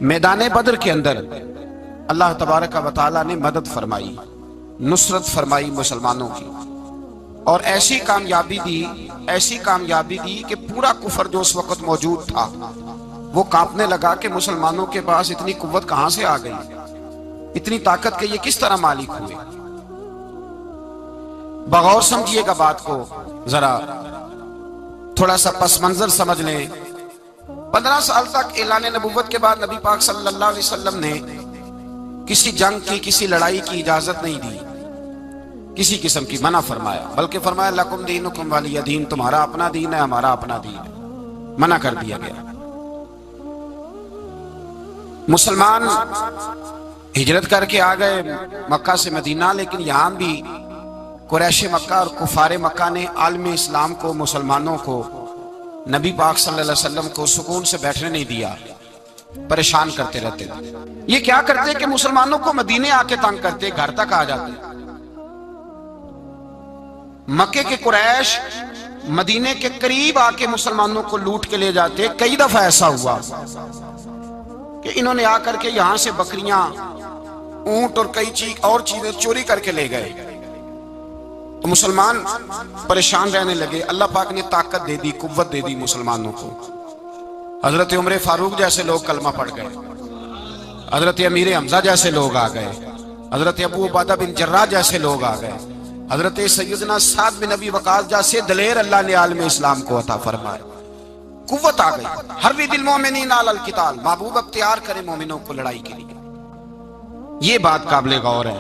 میدان بدر کے اندر اللہ تبارک و تعالیٰ نے مدد فرمائی، نصرت فرمائی مسلمانوں کی، اور ایسی کامیابی دی کہ پورا کفر جو اس وقت موجود تھا وہ کانپنے لگا کہ مسلمانوں کے پاس اتنی قوت کہاں سے آ گئی، اتنی طاقت کہ یہ کس طرح مالک ہوئے۔ بغور سمجھیے گا بات کو، ذرا تھوڑا سا پس منظر سمجھ لیں۔ 15 سال تک اعلان نبوت کے بعد نبی پاک صلی اللہ علیہ وسلم نے کسی جنگ کی، کسی لڑائی کی اجازت نہیں دی، کسی قسم کی منع فرمایا، بلکہ فرمایا لکم دینکم ولی دین، تمہارا اپنا دین ہے، ہمارا اپنا دین ہے، منع کر دیا گیا۔ مسلمان ہجرت کر کے آ گئے مکہ سے مدینہ، لیکن یہاں بھی قریش مکہ اور کفار مکہ نے عالم اسلام کو، مسلمانوں کو، نبی پاک صلی اللہ علیہ وسلم کو سکون سے بیٹھنے نہیں دیا، پریشان کرتے رہتے۔ یہ کیا کرتے کہ مسلمانوں کو مدینے آ کے تنگ کرتے، گھر تک آ جاتے۔ مکے کے قریش مدینے کے قریب آ کے مسلمانوں کو لوٹ کے لے جاتے۔ کئی دفعہ ایسا ہوا کہ انہوں نے آ کر کے یہاں سے بکریاں، اونٹ اور کئی اور چیزیں چوری کر کے لے گئے۔ تو مسلمان پریشان رہنے لگے۔ اللہ پاک نے طاقت دے دی، قوت دے دی مسلمانوں کو۔ حضرت عمر فاروق جیسے لوگ کلمہ پڑھ گئے، حضرت امیر حمزہ جیسے لوگ آ گئے، حضرت ابو عبیدہ بن جراح جیسے لوگ آ گئے، حضرت سیدنا سعد بن ابی وقاص جیسے دلیر اللہ نے عالم اسلام کو عطا فرمایا۔ قوت آ گئی۔ حرِّض المؤمنین علی القتال، محبوب اختیار کرے مومنوں کو لڑائی کے لیے۔ یہ بات قابل غور ہے۔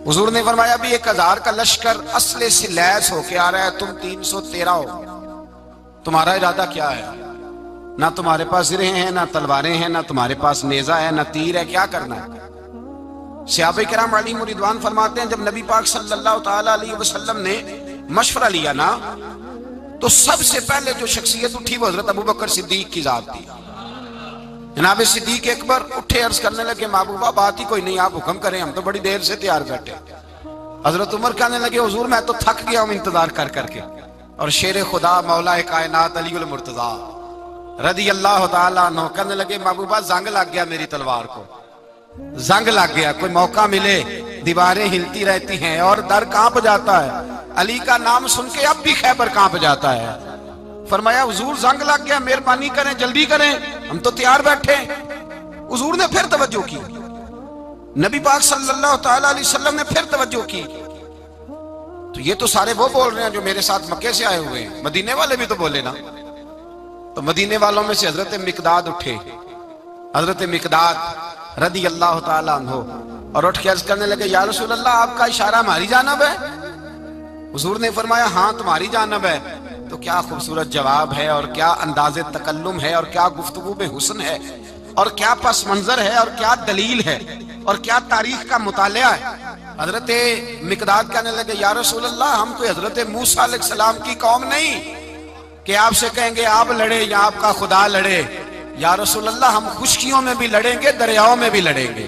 حضور نے فرمایا بھی 1000 کا لشکر اسلحے سے لیس ہو کے آ رہا ہے، تم 313 ہو، تمہارا ارادہ کیا ہے؟ نہ تمہارے پاس زرہیں ہیں، نہ تلواریں ہیں، نہ تمہارے پاس نیزہ ہے، نہ تیر ہے، کیا کرنا ہے؟ صحابہ کرام علیہم رضوان فرماتے ہیں جب نبی پاک صلی اللہ تعالی علیہ وسلم نے مشورہ لیا نا، تو سب سے پہلے جو شخصیت اٹھی وہ حضرت ابوبکر صدیق کی ذات تھی۔ جناب صدیق اکبر اٹھے، عرض کرنے لگے محبوبہ بات ہی کوئی نہیں، آپ حکم کریں، ہم تو بڑی دیر سے تیار بیٹھے۔ حضرت عمر کہنے لگے حضور میں تو تھک گیا ہوں انتظار کر کر کے۔ اور شیر خدا مولا کائنات علی المرتضیٰ رضی اللہ تعالیٰ عنہ کہنے لگے محبوبہ زنگ لگ گیا میری تلوار کو، زنگ لگ گیا، کوئی موقع ملے دیواریں ہلتی رہتی ہیں اور در کانپ جاتا ہے، علی کا نام سن کے اب بھی خیبر کانپ جاتا ہے۔ فرمایا حضور زنگ لگ گیا، مہربانی کریں، جلدی کریں، ہم تو تیار بیٹھے۔ حضور نے پھر توجہ کی، نبی پاک صلی اللہ تعالی علیہ وسلم نے پھر توجہ کی۔ تو یہ تو سارے وہ بول رہے ہیں جو میرے ساتھ مکے سے آئے ہوئے ہیں، مدینے والے بھی تو بولے نا۔ تو مدینے والوں میں سے حضرت مقداد اٹھے، حضرت مقداد رضی اللہ تعالی عنہ، اور اٹھ کے عرض کرنے لگے یا رسول اللہ آپ کا اشارہ ہماری جانب ہے؟ حضور نے فرمایا ہاں تمہاری جانب ہے۔ تو کیا خوبصورت جواب ہے، اور کیا انداز تکلم ہے، اور کیا گفتگو میں حسن ہے، اور کیا پس منظر ہے، اور کیا دلیل ہے، اور کیا تاریخ کا مطالعہ ہے۔ حضرت مقداد کہنے لگے یا رسول اللہ ہم کوئی حضرت موسیٰ علیہ السلام کی قوم نہیں کہ آپ سے کہیں گے آپ لڑے یا آپ کا خدا لڑے۔ یا رسول اللہ ہم خشکیوں میں بھی لڑیں گے، دریاؤں میں بھی لڑیں گے،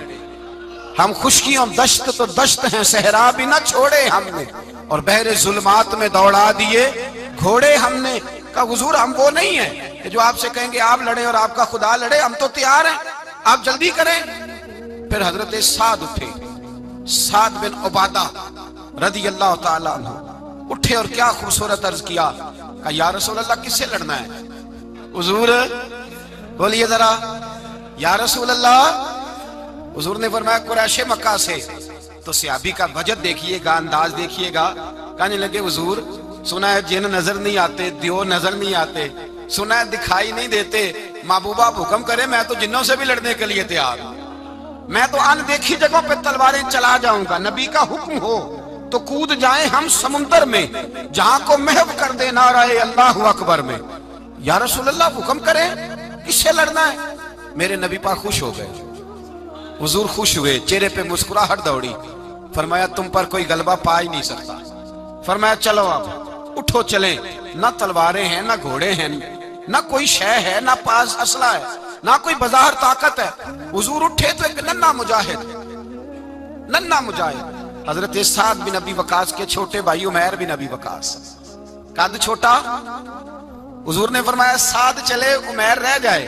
ہم خشکیوں دشت تو دشت ہیں، صحرا بھی نہ چھوڑے ہم نے، اور بحر ظلمات میں دوڑا دیے گھوڑے ہم نے۔ کہا حضور ہم وہ نہیں ہیں کہ جو آپ سے کہیں گے آپ لڑے اور آپ کا خدا لڑے، ہم تو تیار ہیں، آپ جلدی کریں۔ پھر حضرت سعد اٹھے، سعد بن عبادہ رضی اللہ تعالیٰ عنہ اٹھے اور کیا خوبصورت عرض کیا، کہا یا رسول اللہ کس سے لڑنا ہے؟ حضور بولیے ذرا یا رسول اللہ۔ حضور نے فرمایا قریش مکہ سے۔ تو صحابی کا وجد دیکھیے گا، انداز دیکھیے گا، کہنے لگے حضور سنا ہے جن نظر نہیں آتے، دیو نظر نہیں آتے، سنا ہے دکھائی نہیں دیتے، محبوبہ آپ حکم کرے میں تو جنوں سے بھی لڑنے کے لیے تیار ہوں، میں تو ان دیکھی جگہوں پہ تلواریں چلا جاؤں گا، نبی کا حکم ہو تو کود جائیں ہم سمندر میں، جہاں کو محو کر دے نعرہ اللہ اکبر میں۔ یا رسول اللہ حکم کریں کس سے لڑنا ہے؟ میرے نبی پاک خوش ہو گئے، حضور خوش ہوئے، چہرے پہ مسکراہٹ دوڑی۔ فرمایا تم پر کوئی غلبہ پا ہی نہیں سکتا۔ فرمایا چلو اب اٹھو چلیں، نہ تلواریں ہیں، نہ گھوڑے ہیں، نہ کوئی شے ہے، نہ پاس اسلحہ ہے، نہ کوئی بظاہر طاقت ہے۔ حضور اٹھے تو ایک ننھا مجاہد حضرت سعد بن ابی وقاص کے چھوٹے بھائی عمیر بن ابی وقاص، قد چھوٹا، حضور نے فرمایا سعد چلے عمیر رہ جائے،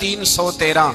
313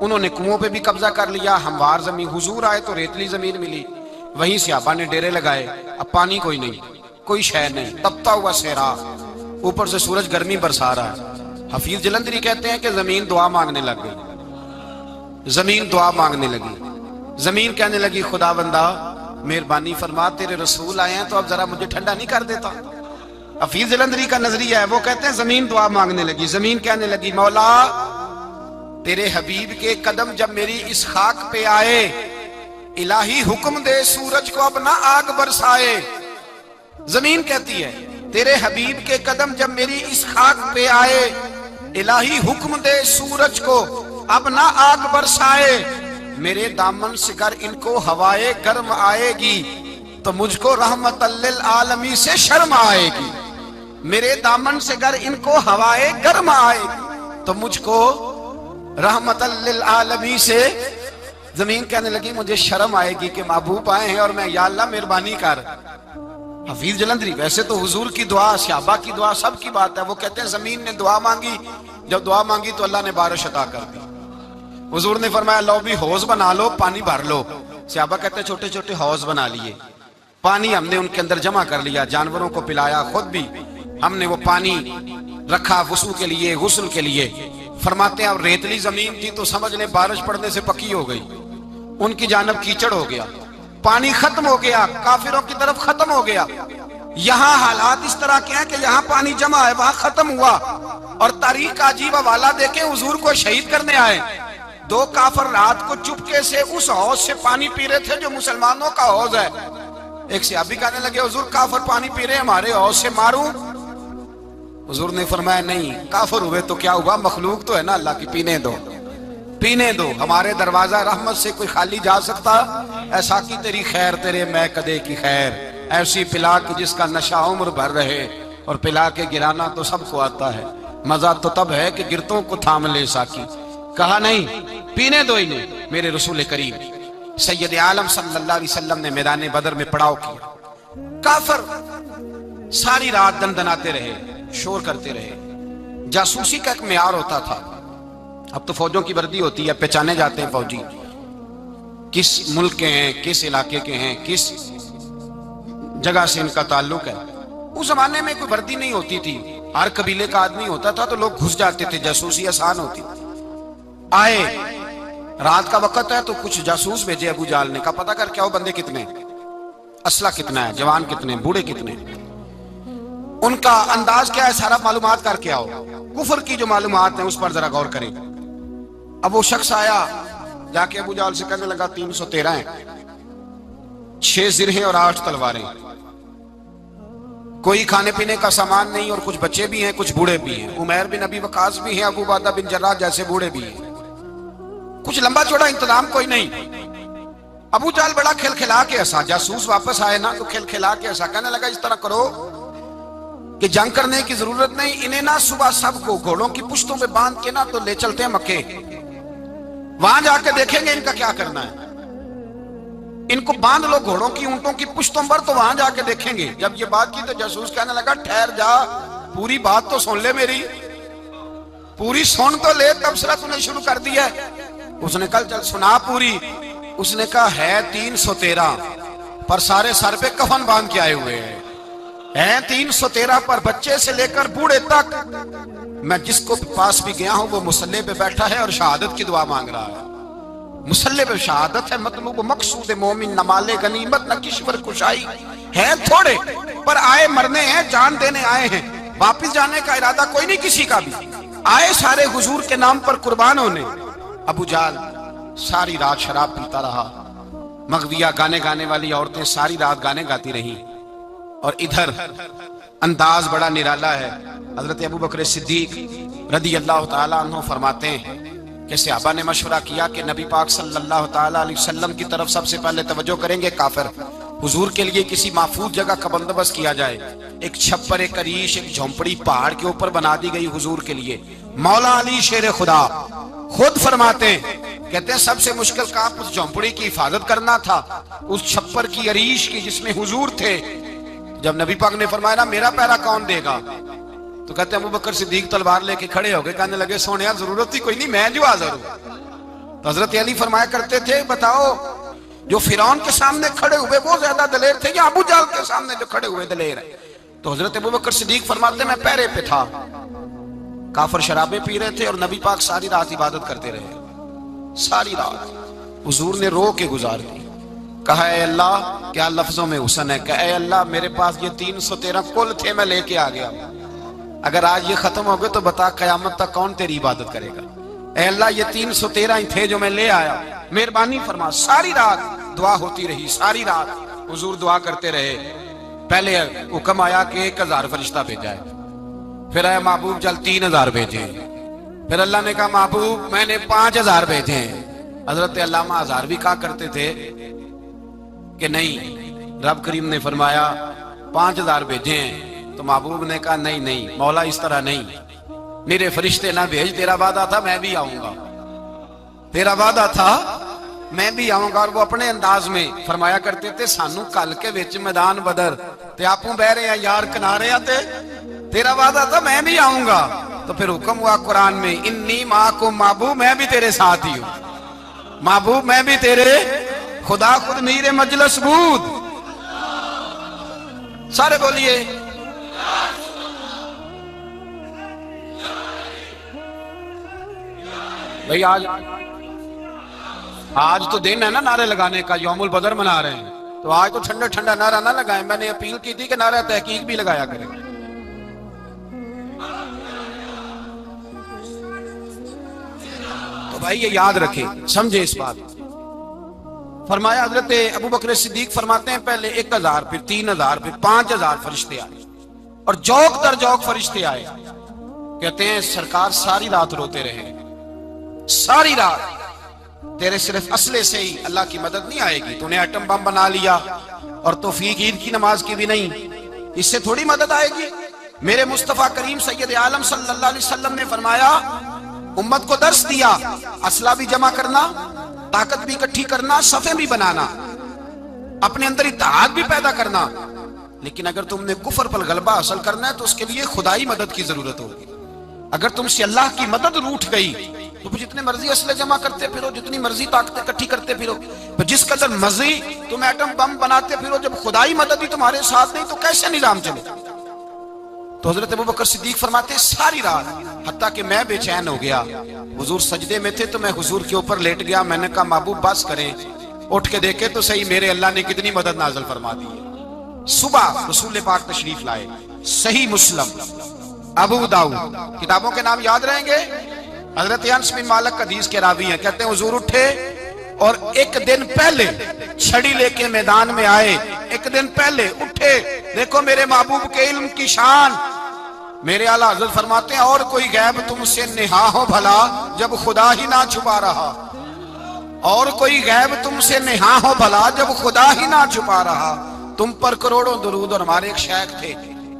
انہوں نے کنووں پہ بھی قبضہ کر لیا، ہموار زمین، حضور آئے تو ریتلی زمین ملی، وہیں صحابہ نے ڈیرے لگائے، اب پانی کوئی نہیں، کوئی شے نہیں، تپتا ہوا صحرا، اوپر سے سورج گرمی برسا رہا ہے۔ حفیظ جلندری کہتے ہیں کہ زمین دعا مانگنے لگ گئی، زمین دعا مانگنے لگی، زمین کہنے لگی خدا بندہ مہربانی فرما، تیرے رسول آئے ہیں تو اب ذرا مجھے ٹھنڈا نہیں کر دیتا۔ حفیظ جلندری کا نظریہ ہے، وہ کہتے ہیں زمین دعا مانگنے لگی، زمین کہنے لگی مولا تیرے حبیب کے قدم جب میری اس خاک پہ آئے، الہی حکم دے سورج کو اب نہ آگ برسائے۔ زمین کہتی ہے تیرے حبیب کے قدم جب میری اس خاک پہ آئے، الہی حکم دے سورج کو اب نہ آگ برسائے، میرے دامن سے گر ان کو ہوائے گرم آئے گی تو مجھ کو رحمت للعالمین سے شرم آئے گی، میرے دامن سے گر ان کو ہوائے گرم آئے گی تو مجھ کو رحمت للعالمین سے۔ زمین کہنے لگی مجھے شرم آئے گی کہ محبوب آئے ہیں اور میں یا اللہ مہربانی کر۔ حفیظ جلندری ویسے تو حضور کی دعا، صحابہ کی دعا سب کی بات ہے، وہ کہتے ہیں زمین نے دعا مانگی، جب دعا مانگی تو اللہ نے بارش عطا کر دی۔ حضور نے فرمایا لو بھی حوض بنا لو، پانی بھر لو۔ صحابہ کہتے ہیں چھوٹے چھوٹے حوض بنا لیے، پانی ہم نے ان کے اندر جمع کر لیا، جانوروں کو پلایا، خود بھی ہم نے وہ پانی رکھا وضو کے لیے، غسل کے لیے۔ فرماتے ہیں اب ریتلی زمین تھی تو سمجھ لیں بارش پڑنے سے پکی ہو گئی، ان کی جانب کیچڑ ہو گیا، پانی ختم ہو گیا، کافروں کی طرف ختم ہو گیا۔ یہاں حالات اس طرح کے ہیں کہ یہاں پانی جمع ہے، وہاں ختم ہوا۔ اور تاریخ کا عجیب حوالہ دیکھیں، حضور کو شہید کرنے آئے، دو کافر رات کو چپکے سے اس حوض سے پانی پی رہے تھے جو مسلمانوں کا حوض ہے۔ ایک صحابی کہنے لگے حضور کافر پانی پی رہے ہیں، ہمارے حوض سے ماروں؟ حضور نے فرمایا نہیں، کافر ہوئے تو کیا ہوا، مخلوق تو ہے نا اللہ کی، پینے دو پینے دو، ہمارے دروازہ رحمت سے کوئی خالی جا سکتا؟ ایسا کی تیری خیر تیرے میں کدے کی خیر، ایسی پلا کہ جس کا نشہ عمر بھر رہے، اور پلا کے گرانا تو سب کو آتا ہے، مزہ تو تب ہے کہ گرتوں کو تھام لے ساکی۔ کہا نہیں پینے دو انہیں۔ میرے رسول کریم سید عالم صلی اللہ علیہ وسلم نے میدان بدر میں پڑاؤ کیا، کافر ساری رات دندناتے رہے، شور کرتے رہے۔ جاسوسی کا ایک معیار ہوتا تھا، اب تو فوجوں کی وردی ہوتی ہے، پہچانے جاتے ہیں فوجی کس ملک کے ہیں، کس علاقے کے ہیں، کس جگہ سے ان کا تعلق ہے۔ اس زمانے میں کوئی وردی نہیں ہوتی تھی، ہر قبیلے کا آدمی ہوتا تھا تو لوگ گھس جاتے تھے، جاسوسی آسان ہوتی تھی۔ آئے رات کا وقت ہے تو کچھ جاسوس بھیجے ابو جہل نے، کہا پتہ کر کے آؤ بندے کتنے، اسلحہ کتنا ہے، جوان کتنے، بوڑھے کتنے، ان کا انداز کیا ہے، سارا معلومات کر کے آؤ۔ کفر کی جو معلومات ہیں اس پر ذرا غور کریں۔ اب وہ شخص آیا، جا کے ابو جہل سے کہنے لگا 313 ہیں، 6 زرہیں اور 8 تلواریں، کوئی کھانے پینے کا سامان نہیں، اور کچھ بچے بھی ہیں کچھ بوڑھے بھی ہیں، عمیر بن ابی وقاص بھی ہیں، ابو عبیدہ بن جراح جیسے بوڑھے بھی ہیں، کچھ لمبا چوڑا انتظام کوئی نہیں۔ ابو جہل بڑا کھل کھلا کے ہنسا، جاسوس واپس آئے نا تو کھل کھلا کے ہنسا، کہنے لگا اس طرح کرو کہ جنگ کرنے کی ضرورت نہیں، انہیں نا صبح سب کو گھوڑوں کی پشتوں پہ باندھ کے نا تو لے چلتے ہیں مکے، وہاں جا کے دیکھیں گے ان کا کیا کرنا ہے، ان کو باندھ لو گھوڑوں کی اونٹوں کی پشتوں پر تو وہاں جا کے دیکھیں گے۔ جب یہ بات کی تو جاسوس کہنے لگا ٹھہر جا، پوری بات تو سن لے، میری پوری سن تو لے، تبصرہ تو نے شروع کر دیا ہے۔ اس نے کہا چل سنا پوری۔ اس نے کہا ہے 313 پر سارے سر پہ کفن باندھ کے آئے ہوئے ہیں 313 پر بچے سے لے کر بوڑھے تک، میں جس کو پاس بھی گیا ہوں وہ مصلی پہ بیٹھا ہے اور شہادت کی دعا مانگ رہا ہے۔ مصلی پہ شہادت ہے، مطلوب مقصود مومن، نہ مال غنیمت نہ کشور کشائی، ہیں تھوڑے پر آئے مرنے ہیں، جان دینے آئے ہیں، واپس جانے کا ارادہ کوئی نہیں کسی کا بھی، آئے سارے حضور کے نام پر قربان ہونے۔ ابو جہل ساری رات شراب پیتا رہا، مغویہ گانے گانے والی عورتیں ساری رات گانے گاتی رہیں، اور ادھر انداز بڑا نرالا ہے۔ حضرت ابو بکر صدیق رضی اللہ تعالیٰ عنہ فرماتے ہیں کہ صحابہ نے مشورہ کیا کہ نبی پاک صلی اللہ تعالیٰ علیہ وسلم کی طرف سب سے پہلے توجہ کریں گے کافر، حضور کے لیے کسی محفوظ جگہ کا بندوبست کیا جائے، ایک چھپر، ایک عریش، ایک جھونپڑی پہاڑ کے اوپر بنا دی گئی حضور کے لیے۔ مولا علی شیر خدا خود فرماتے ہیں، کہتے ہیں سب سے مشکل کام اس جھونپڑی کی حفاظت کرنا تھا، اس چھپر کی عریش کی جس میں حضور تھے۔ جب نبی پاک نے فرمایا نا میرا پہرا کون دے گا، تو کہتے ہیں ابو بکر صدیق تلوار لے کے کھڑے ہو گئے، کہنے لگے سونیا ضرورت ہی کوئی نہیں، میں جو حاضر ہوں، تو حضرت علی فرمایا کرتے تھے بتاؤ جو فرعون کے سامنے کھڑے ہوئے وہ زیادہ دلیر تھے یا ابو جہل کے سامنے جو کھڑے ہوئے دلیر ہیں؟ تو حضرت ابوبکر صدیق فرماتے میں پہرے پہ تھا، کافر شرابیں پی رہے تھے اور نبی پاک ساری رات عبادت کرتے رہے، ساری رات حضور نے رو کے گزار دی۔ کہا اے اللہ، کیا لفظوں میں حسن ہے، کہ اے اللہ میرے پاس یہ 313 کل تھے میں لے کے آ گیا، اگر آج یہ ختم ہو گئے تو بتا قیامت تک کون تیری عبادت کرے گا؟ اے اللہ یہ 313 ہی تھے جو میں لے آیا، مہربانی فرما۔ ساری رات دعا ہوتی رہی، ساری رات حضور دعا کرتے رہے۔ پہلے حکم آیا کہ 1000 فرشتہ بھیجا ہے، پھر اے محبوب جل 3000 بھیجے، پھر اللہ نے کہا محبوب میں نے 5000 بھیجے۔ حضرت علامہ ہزار بھی کہا کرتے تھے کہ نہیں، رب کریم نے فرمایا 5000 بھیجے ہیں، تو محبوب نے کہا نہیں نہیں مولا اس طرح نہیں، میرے فرشتے نہ بھیج، تیرا وعدہ تھا میں بھی آؤں گا، تیرا وعدہ تھا میں بھی آؤں گا۔ اور وہ اپنے انداز میں فرمایا کرتے تھے سانو کل کے وچ میدان بدر تے آپوں بہ رہے ہیں یار کنارے آتے، تیرا وعدہ تھا میں بھی آؤں گا۔ تو پھر حکم ہوا قرآن میں انی معکم، محبوب میں بھی تیرے ساتھ ہی ہوں، محبوب میں بھی تیرے، خدا خود میر مجلس بود۔ سارے بولیے بھئی آج تو دن ہے نا نعرے لگانے کا، یوم البدر منا رہے ہیں، تو آج تو ٹھنڈا ٹھنڈا نعرہ نہ لگائیں، میں نے اپیل کی تھی کہ نعرہ تحقیق بھی لگایا کریں۔ تو بھائی یہ یاد رکھیں، سمجھے اس بات۔ فرمایا حضرت ابوبکر صدیق فرماتے ہیں پہلے 1000 پھر 3000 پھر 5000 فرشتے آئے، اور جوک در جوک فرشتے آئے۔ کہتے ہیں سرکار ساری رات روتے رہے، ساری رات تیرے صرف اسلحے سے ہی اللہ کی مدد نہیں آئے گی، تو نے ایٹم بم بنا لیا اور توفیق عید کی نماز کی بھی نہیں، اس سے تھوڑی مدد آئے گی۔ میرے مصطفیٰ کریم سید عالم صلی اللہ علیہ وسلم نے فرمایا امت کو درس دیا، اسلحہ بھی جمع کرنا، طاقت بھی اکٹھی کرنا، صفیں بھی بنانا، اپنے اندر اتحاد بھی پیدا کرنا، لیکن اگر تم نے کفر پر غلبہ حاصل کرنا ہے تو اس کے لیے خدائی مدد کی ضرورت ہوگی۔ اگر تم سے اللہ کی مدد روٹ گئی تو جتنے مرضی اسلحے جمع کرتے پھرو، جتنی مرضی طاقتیں اکٹھی کرتے پھرو، جس قدر مرضی تم ایٹم بم بناتے پھرو، جب خدائی مدد ہی تمہارے ساتھ نہیں تو کیسے نظام چلے؟ تو حضرت ابوبکر صدیق فرماتے ہیں ساری رات، حتیٰ کہ میں بے چین ہو گیا، حضور سجدے میں تھے تو میں حضور کے اوپر لیٹ گیا، میں نے کہا محبوب بس کریں، اٹھ کے دیکھے تو صحیح میرے اللہ نے کتنی مدد نازل فرما دی ہے۔ صبح رسول پاک تشریف لائے، صحیح مسلم، ابو داؤد، کتابوں کے نام یاد رہیں گے۔ حضرت انس بن مالک حدیث کے راوی ہیں، کہتے ہیں حضور اٹھے اور ایک دن پہلے چھڑی لے کے میدان میں آئے، ایک دن پہلے اٹھے، دیکھو میرے محبوب کے علم کی شان۔ میرے اعلیٰ حضرت فرماتے ہیں اور کوئی غیب تم سے نہا ہو بھلا جب خدا ہی نہ چھپا رہا، اور کوئی غیب تم سے نہا ہو بھلا جب خدا ہی نہ چھپا رہا، تم پر کروڑوں درود۔ اور ہمارے ایک شیخ تھے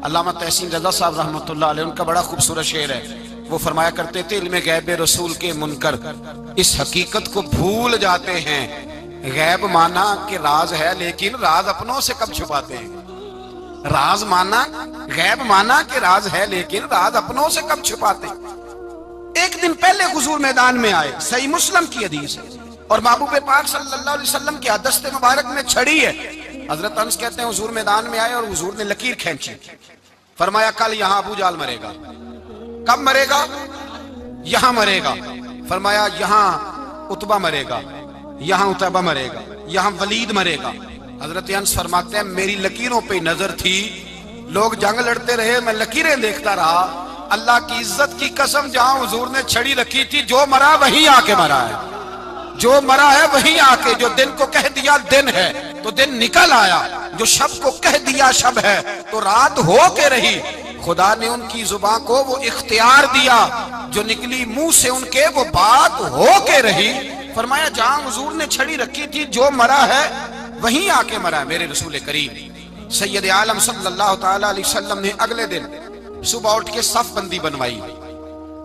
علامہ تحسین رضا صاحب رحمۃ اللہ علیہ، ان کا بڑا خوبصورت شعر ہے، وہ فرمایا کرتے تھے علم غیب رسول کے منکر اس حقیقت کو بھول جاتے ہیں، غیب مانا کہ راز ہے لیکن راز اپنوں سے کب چھپاتے ہیں، راز مانا، غیب مانا کہ راز ہے لیکن راز اپنوں سے کب چھپاتے ہیں۔ ایک دن پہلے حضور میدان میں آئے، صحیح مسلم کی حدیث ہے، اور محبوب پاک صلی اللہ علیہ وسلم کے دست مبارک میں چھڑی ہے۔ حضرت انس کہتے ہیں حضور میدان میں آئے اور حضور نے لکیر کھینچی، فرمایا کل یہاں ابو جہل مرے گا۔ کب مرے گا؟ یہاں مرے گا۔ فرمایا یہاں عتبہ مرے گا، یہاں عتبہ مرے گا، یہاں ولید مرے گا۔ حضرت انس فرماتے ہیں میری لکیروں پہ نظر تھی، لوگ جنگ لڑتے رہے، میں لکیریں دیکھتا رہا، اللہ کی عزت کی قسم جہاں حضور نے چھڑی رکھی تھی جو مرا وہیں آ کے مرا ہے، جو مرا ہے وہیں آ کے، جو دن کو کہہ دیا دن ہے تو دن نکل آیا، جو شب کو کہہ دیا شب ہے تو رات ہو کے رہی۔ خدا نے ان کی زبان کو وہ اختیار دیا، جو نکلی منہ سے ان کے وہ بات ہو کے رہی۔ فرمایا جہاں حضور نے چھڑی رکھی تھی جو مرا ہے وہیں آ کے مرا ہے میرے رسول کریم سید عالم صلی اللہ تعالی علیہ وسلم نے اگلے دن صبح اٹھ کے صف بندی بنوائی۔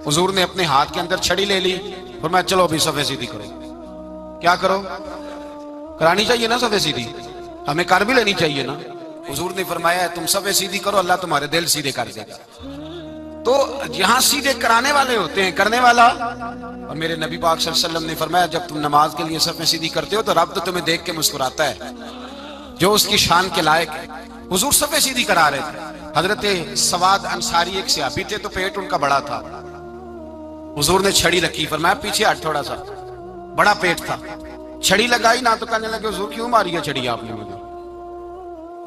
حضور نے اپنے ہاتھ کے اندر چھڑی لے لی، فرمایا چلو ابھی صفیں سیدھی کرو۔ کیا کرو؟ کرانی چاہیے نا صفیں سیدھی، ہمیں کر بھی لینی چاہیے نا۔ حضور نے فرمایا تم صفیں سیدھی کرو، اللہ تمہارے دل سیدھے کر دے گا۔ تو یہاں سیدھے کرانے والے ہوتے ہیں، کرنے والا. اور میرے نبی پاک صلی اللہ علیہ وسلم نے فرمایا جب تم نماز کے لیے صفیں سیدھی کرتے ہو تو رب تو تمہیں دیکھ کے مسکراتا ہے جو اس کی شان کے لائق ہے. حضور صفیں سیدھی کرا رہے تھے. حضرت سواد انصاری ایک صحابی تھے تو پیٹ ان کا بڑا تھا. حضور نے چھڑی رکھی، فرمایا پیچھے ہٹ تھوڑا سا، بڑا پیٹ تھا. چھڑی لگائی نہ تو کہنے لگے حضور کیوں ماری ہے چھڑی آپ نے مجھے.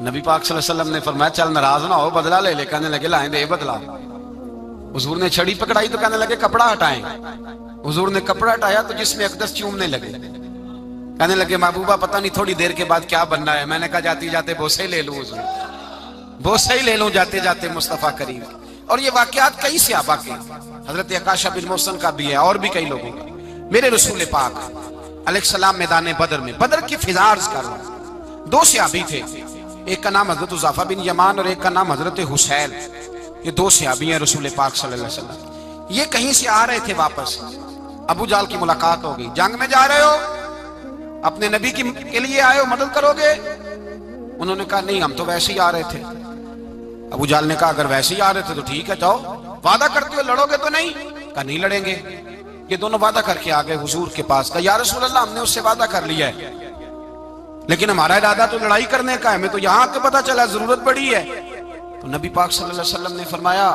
نبی پاک صلی اللہ علیہ وسلم نے فرمایا چل ناراض نہ ہو، بدلہ لے لے. کہنے لگے لائیں دے بدلہ. حضور نے چھڑی پکڑائی تو کہنے لگے کپڑا ہٹائیں. حضور نے کپڑا ہٹایا تو جس میں اقدس چومنے لگے. کہنے لگے محبوبہ پتہ نہیں تھوڑی دیر کے بعد کیا بننا ہے. میں نے کہا جاتی جاتے بوسے لے لوں حضور، بوسے ہی لے لوں جاتے جاتے مصطفیٰ کریم. اور یہ واقعات کئی صحابہ کے، حضرت عکاشہ بن محصن کا بھی ہے اور بھی کئی لوگوں کا. میرے رسول پاک علیہ السلام میدان بدر میں، بدر کی فضا عرض کر رہا ہوں، دو صحابی تھے، ایک کا نام حضرت حذیفہ بن یمان اور ایک کا نام حضرت حسین. یہ دو صحابی ہیں رسول پاک صلی اللہ علیہ وسلم. یہ کہیں سے آ رہے تھے واپس، ابو جہل کی ملاقات ہو گئی. جنگ میں جا رہے ہو، اپنے نبی کے لیے آئے ہو، مدد کرو گے؟ انہوں نے کہا نہیں ہم تو ویسے ہی آ رہے تھے. ابو جہل نے کہا اگر ویسے ہی آ رہے تھے تو ٹھیک ہے جاؤ، وعدہ کرتے ہو لڑو گے تو نہیں؟ کہا نہیں لڑیں گے. یہ دونوں وعدہ کر کے آگئے حضور کے پاس. کہا یا رسول اللہ ہم نے اس سے وعدہ کر لیا ہے لیکن ہمارا ارادہ تو لڑائی کرنے کا ہے، ہمیں تو یہاں آ کے پتا چلا ضرورت پڑی ہے. تو نبی پاک صلی اللہ علیہ وسلم نے فرمایا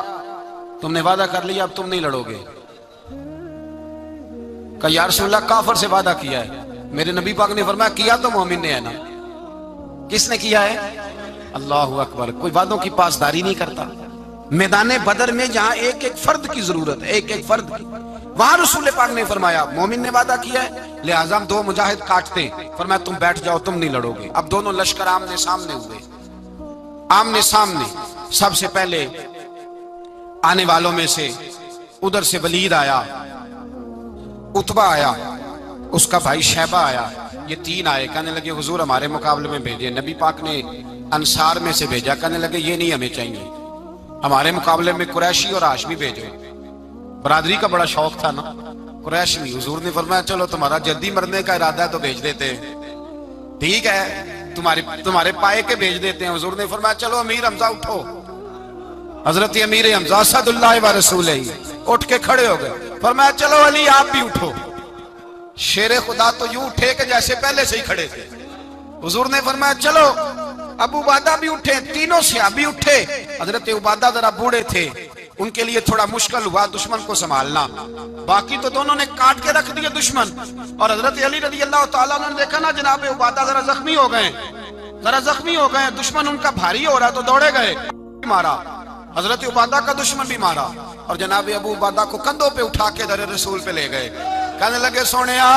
تم نے وعدہ کر لیا اب تم نہیں لڑو گے. کہا یا رسول اللہ کافر سے وعدہ کیا ہے. میرے نبی پاک نے فرمایا کیا تو مومن نے ہے نا. کس نے کیا ہے؟ اللہ اکبر. کوئی وعدوں کی پاسداری نہیں کرتا. میدان بدر میں جہاں ایک ایک فرد کی ضرورت ہے، ایک ایک فرد کی، وہاں رسول پاک نے فرمایا مومن نے وعدہ کیا ہے لہذا ہم دو مجاہد کاٹتے ہیں. فرمایا تم بیٹھ جاؤ تم نہیں لڑو گے. اب دونوں لشکر آمنے سامنے ہوئے، آمنے سامنے. سب سے پہلے آنے والوں میں سے ادھر سے ولید آیا، عتبہ آیا، اس کا بھائی شیبہ آیا. یہ تین آئے. کہنے لگے حضور ہمارے مقابلے میں بھیجے. نبی پاک نے انصار میں سے بھیجا. کہنے لگے یہ نہیں ہمیں چاہیے، ہمارے مقابلے میں قریشی اور ہاشمی بھیجو. برادری کا بڑا شوق تھا نا قریشی. حضور نے فرمایا چلو تمہارا جلدی مرنے کا ارادہ ہے تو بھیج دیتے ہیں، ٹھیک ہے تمہارے پائے کے بھیج دیتے ہیں. حضور نے فرمایا چلو امیر حمزہ اٹھو. حضرت امیر حمزہ اسد اللہ و رسولہ اٹھ کے کھڑے ہو گئے. فرمایا چلو علی آپ بھی اٹھو. شیر خدا تو یوں اٹھے کہ جیسے پہلے سے ہی کھڑے تھے. حضور نے فرمایا چلو. ابو عبادہ بھی اٹھے، تینوں صحابی اٹھے. حضرت عبادہ ذرا بوڑھے تھے، ان کے لیے تھوڑا مشکل ہوا دشمن کو سنبھالنا. باقی تو دونوں نے کاٹ کے رکھ دیا دشمن. اور حضرت علی رضی اللہ تعالیٰ عنہ نے دیکھا نا جناب عبادہ ذرا زخمی ہو گئے، دشمن ان کا بھاری ہو رہا تو دوڑے گئے، مارا. حضرت عبادہ کا دشمن بھی مارا اور جناب ابو عبادہ کو کندھوں پہ اٹھا کے در رسول پہ لے گئے. کہنے لگے سونیا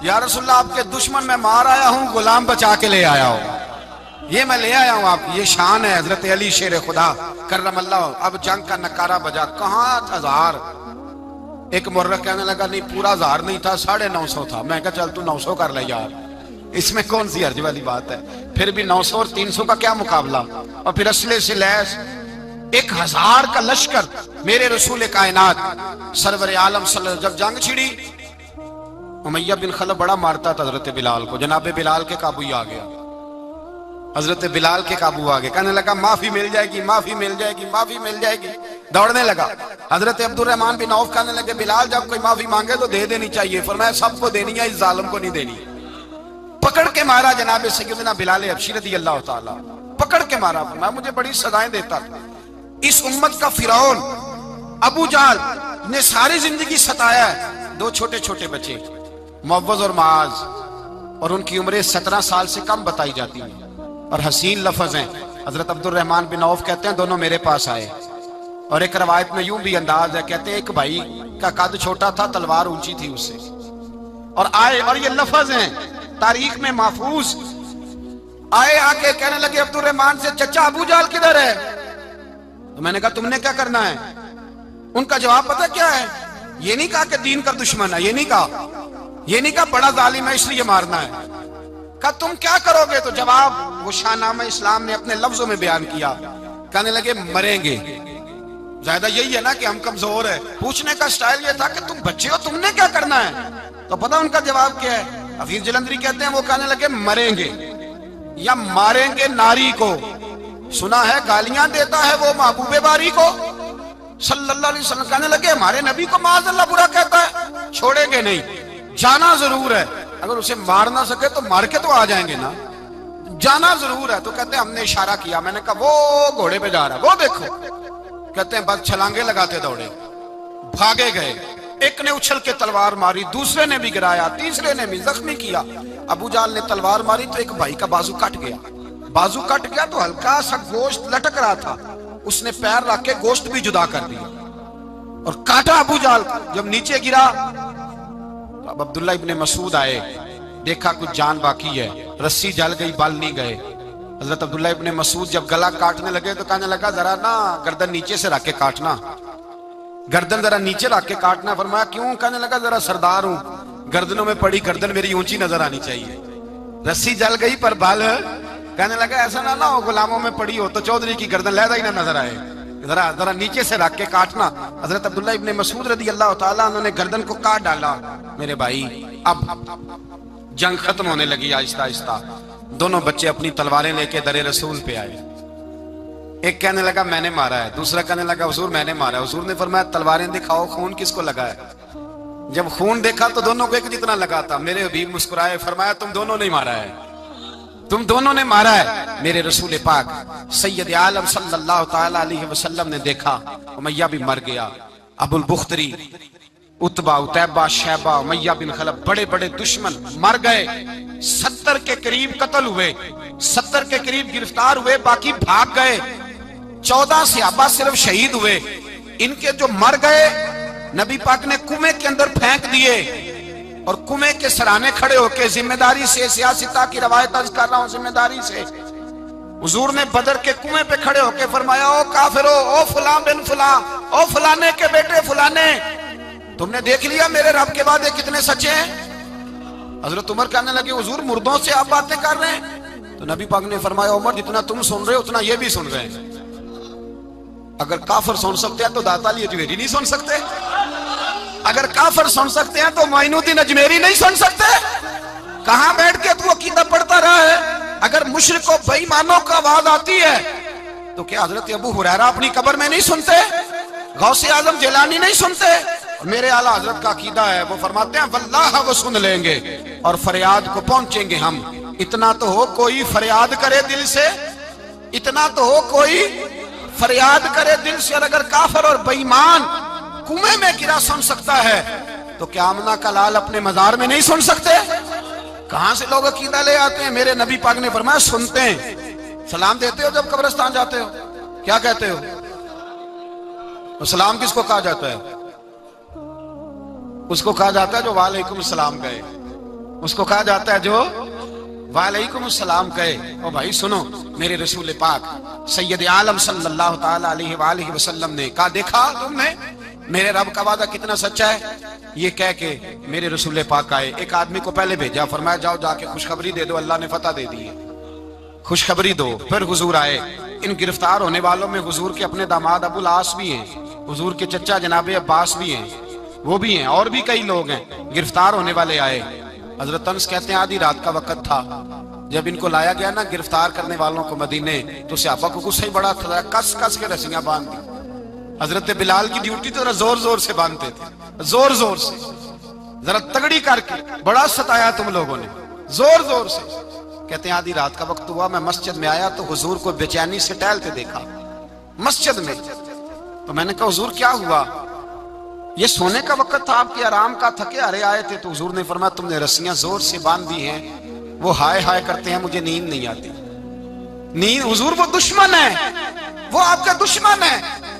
یا رسول اللہ آپ کے دشمن میں مار آیا ہوں، غلام بچا کے لے آیا ہوں. یہ میں لے آیا ہوں آپ کی، یہ شان ہے حضرت علی شیر خدا کرم اللہ. اب جنگ کا نکارہ بجا. کہاں 1000؟ ایک مرغ کہنے لگا نہیں پورا 1000 نہیں تھا، 950 تھا. میں کہا چل تو 900 کر لے یار، اس میں کون سی حرج والی بات ہے. پھر بھی 900 اور 300 کا کیا مقابلہ. اور پھر اسلحے سے لیس 1000 کا لشکر. میرے رسول کائنات سرور عالم صلی اللہ علیہ وسلم جب جنگ چھڑی، امیہ بن خلف بڑا مارتا تھا حضرت بلال کو. جناب بلال کے قابو ہی آ گیا، حضرت بلال کے قابو آ گئے. کہنے لگا معافی مل جائے گی، معافی مل جائے گی، معافی مل جائے گی. دوڑنے لگا. حضرت عبد الرحمن بن عوف کہنے لگے بلال جب کوئی معافی مانگے تو دے دینی چاہیے. فرمایا سب کو دینی ہے، اس ظالم کو نہیں دینی. پکڑ کے مارا جناب سیدنا بلال حبشی رضی اللہ تعالیٰ، پکڑ کے مارا. فرمایا مجھے بڑی سزائیں دیتا تھا. اس امت کا فرعون ابو جہل نے ساری زندگی ستایا ہے. 2 چھوٹے چھوٹے بچے معوذ اور معاذ، اور ان کی عمریں 17 سال سے کم بتائی جاتی ہیں اور حسین لفظ ہیں. حضرت عبد الرحمن بن عوف کہتے ہیں دونوں میرے پاس آئے، اور ایک روایت میں یوں بھی انداز ہے، کہتے ہیں ایک بھائی کا قد چھوٹا تھا، تلوار اونچی تھی اس سے، اور آئے. اور یہ لفظ ہیں تاریخ میں محفوظ. آئے آ کے کہنے لگے عبد الرحمن سے چچا ابو جہل کدھر ہے؟ تو میں نے کہا تم نے کیا کرنا ہے؟ ان کا جواب پتہ کیا ہے؟ یہ نہیں کہا کہ دین کا دشمن ہے، یہ نہیں کہا بڑا ظالم ہے اس لیے مارنا ہے. کہا تم کیا کرو گے؟ تو جواب وہ شاہ نامہ اسلام نے اپنے لفظوں میں بیان کیا. کہنے لگے مریں گے. زیادہ یہی ہے نا کہ ہم کمزور ہیں. پوچھنے کا سٹائل یہ تھا کہ تم بچے ہو، تم نے کیا کرنا ہے؟ تو پتہ ان کا جواب کیا ہے؟ حفیظ جلندری کہتے ہیں وہ کہنے لگے مریں گے یا ماریں گے ناری کو. سنا ہے گالیاں دیتا ہے وہ محبوب باری کو. صلی اللہ علیہ وسلم کہنے لگے ہمارے نبی کو معاذ اللہ برا کہتا ہے، چھوڑیں گے نہیں، جانا ضرور ہے، اگر اسے مار نہ سکے تو مار کے تو آ جائیں گے نا، جانا ضرور ہے۔ تو کہتے ہیں ہم نے اشارہ کیا، میں نے کہا وہ گھوڑے پہ جا رہا ہے، وہ دیکھو، کہتے ہیں بس چھلانگے لگاتے دوڑے، بھاگے گئے، ایک نے اچھل کے تلوار ماری، دوسرے نے بھی گرایا، تیسرے نے بھی زخمی کیا۔ ابو جہل نے تلوار ماری تو ایک بھائی کا بازو کٹ گیا، بازو کٹ گیا تو ہلکا سا گوشت لٹک رہا تھا، اس نے پیر رکھ کے گوشت بھی جدا کر دیا اور کاٹا ابو جہل۔ جب نیچے گرا تو اب عبداللہ ابن مسعود آئے، دیکھا کچھ جان باقی ہے، رسی جل گئی، بال نہیں گئے۔ حضرت عبداللہ ابن مسعود جب گلا کاٹنے لگے تو کہنے لگا ذرا نا گردن نیچے سے رکھ کے کاٹنا، گردن ذرا نیچے رکھ کے کاٹنا۔ فرمایا کیوں؟ کہنے لگا ذرا سردار ہوں، گردنوں میں پڑی گردن میری اونچی نظر آنی چاہیے، رسی جل گئی پر بال، کہنے لگا ایسا نہ ہو غلاموں میں پڑی ہو تو چودھری کی گردن لہذا ہی نہ نظر آئے، ذرا نیچے سے رکھ کے کاٹنا۔ حضرت عبداللہ ابن مسعود رضی اللہ تعالیٰ انہوں نے گردن کو کاٹ ڈالا۔ میرے بھائی اب جنگ ختم ہونے لگی آہستہ آہستہ، دونوں بچے اپنی تلواریں لے کے در رسول پہ آئے، ایک کہنے لگا میں نے مارا ہے، دوسرا کہنے لگا حضور میں نے مارا ہے۔ حضور نے فرمایا تلواریں دکھاؤ، خون کس کو لگا ہے؟ جب خون دیکھا تو دونوں کو ایک جتنا لگا تھا۔ میرے حبیب مسکرائے، فرمایا تم دونوں نے مارا ہے، تم دونوں نے مارا ہے۔ میرے رسول پاک سید عالم صلی اللہ تعالی علیہ وسلم نے دیکھا امیہ بھی مر گیا، ابو البختری، عتبہ، عتیبہ، شیبہ، امیہ بن خلف، بڑے بڑے دشمن مر گئے، 70 کے قریب قتل ہوئے، 70 کے قریب گرفتار ہوئے، باقی بھاگ گئے، 14 صحابہ صرف شہید ہوئے۔ ان کے جو مر گئے نبی پاک نے کنویں کے اندر پھینک دیے، اور کنویں کے سرانے کھڑے ہو کے ذمہ داری سے، سیاستہ کی روایت عرض کر رہا ہوں ذمہ داری سے، حضور نے بدر کے کنویں پہ کھڑے ہو کے فرمایا او کافرو، او فلاں بن فلاں، او فلانے کے بیٹے فلانے، تم نے دیکھ لیا میرے رب کے وعدے کتنے سچے ہیں؟ حضرت عمر کہنے لگے حضور مردوں سے آپ باتیں کر رہے ہیں؟ تو نبی پاک نے فرمایا عمر جتنا تم سن رہے ہو اتنا یہ بھی سن رہے ہیں، اگر کافر سن سکتے ہیں تو داتا علی اجمیری نہیں سن سکتے؟ اگر کافر سن سکتے ہیں تو معین الدین اجمیری نہیں سن سکتے؟ کہاں بیٹھ کے تو عقیدہ پڑھتا رہا ہے؟ اگر مشرک و بے ایمانوں کا آواز آتی ہے تو کیا حضرت ابو ہریرہ اپنی قبر میں نہیں سنتے؟ غوث اعظم جیلانی نہیں سنتے؟ میرے اعلیٰ حضرت کا عقیدہ ہے، وہ فرماتے ہیں واللہ وہ سن لیں گے اور فریاد کو پہنچیں گے ہم۔ اتنا تو ہو کوئی فریاد کرے دل سے، اتنا تو ہو کوئی فریاد کرے دل سے، اور اگر کافر اور بے ایمان کنویں میں گرا سن سکتا ہے تو کیا آمنہ کا لال اپنے مزار میں نہیں سن سکتے؟ کہاں سے لوگ عقیدہ لے آتے ہیں؟ میرے نبی پاک نے فرمایا سنتے ہیں۔ سلام دیتے ہو جب قبرستان جاتے ہو؟ کیا کہتے ہو؟ سلام کس کو کہا جاتا ہے؟ اس کو کہا جاتا ہے جو وعلیکم السلام کہے، اس کو کہا جاتا ہے جو وعلیکم السلام کہے۔ او بھائی سنو، میرے رسول پاک سید عالم صلی اللہ تعالی علیہ وآلہ وسلم نے کہا دیکھا تم نے میرے رب کا وعدہ کتنا سچا ہے؟ یہ کہہ کے میرے رسول پاک آئے، ایک آدمی کو پہلے بھیجا، فرمایا جاؤ جا کے خوشخبری دے دو، اللہ نے فتح دے دی ہے، خوشخبری دو۔ پھر حضور آئے، ان گرفتار ہونے والوں میں حضور کے اپنے داماد ابو العاص بھی ہیں، حضور کے چچا جناب عباس بھی ہیں، وہ بھی ہیں، اور بھی کئی لوگ ہیں گرفتار ہونے والے آئے۔ حضرت انس کہتے ہیں آدھی رات کا وقت تھا، جب ان کو لایا گیا نا گرفتار کرنے والوں کو مدینے، تو صحابہ کو غصہ ہی بڑا تھا، کس کس کے رسیاں باندھ دی۔ حضرت بلال کی ڈیوٹی تو ذرا زور زور سے باندھتے تھے، زور زور سے، ذرا تگڑی کر کے، بڑا ستایا تم لوگوں نے، زور زور سے۔ کہتے ہیں آدھی رات کا وقت ہوا، میں مسجد میں آیا تو حضور کو بے چینی سے ٹہلتے دیکھا مسجد میں، تو میں نے کہا حضور کیا ہوا؟ یہ سونے کا وقت تھا آپ کے آرام کا، تھکے ہارے آئے تھے، تو حضور نے فرمایا تم نے رسیاں زور سے باندھ دی ہیں، وہ ہائے ہائے کرتے ہیں، مجھے نیند نہیں آتی۔ نیند حضور وہ دشمن ہے، وہ آپ کا دشمن ہے۔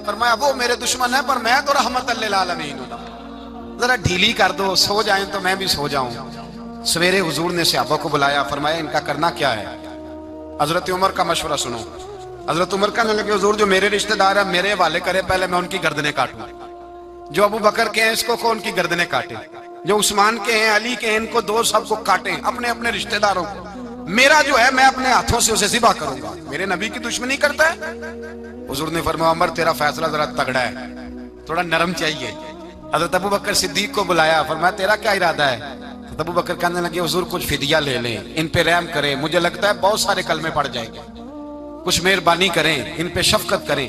فرمایا وہ میرے دشمن ہے پر میں تو رحمت للعالمین ہوں، ذرا ڈھیلی کر دو، سو جائیں تو میں بھی سو جاؤں۔ سویرے حضور نے صحابہ کو بلایا، فرمایا ان کا کرنا کیا ہے؟ حضرت عمر کا مشورہ سنو۔ حضرت عمر کہنے لگے حضور جو میرے رشتہ دار ہیں میرے حوالے کرے، پہلے میں ان کی گردنیں کاٹوں، جو ابو بکر کے ہیں اس کو ان کی گردنیں کاٹیں، جو عثمان کے ہیں علی کے ہیں ان کو دو سب کو کاٹیں، اپنے اپنے رشتہ داروں کو، میرا جو ہے میں اپنے ہاتھوں سے اسے ذبح کروں گا، میرے نبی کی دشمنی کرتا ہے۔ حضور نے فرمایا عمر تیرا فیصلہ ذرا تگڑا ہے، تھوڑا نرم چاہیے۔ حضرت ابو بکر صدیق کو بلایا، فرمایا تیرا کیا ارادہ ہے؟ حضرت ابو بکر کہنے لگے حضور کچھ فدیہ لے لیں، ان پہ رحم کریں، مجھے لگتا ہے بہت سارے کلمے پڑ جائیں گے، کچھ مہربانی کریں، ان پہ شفقت کریں۔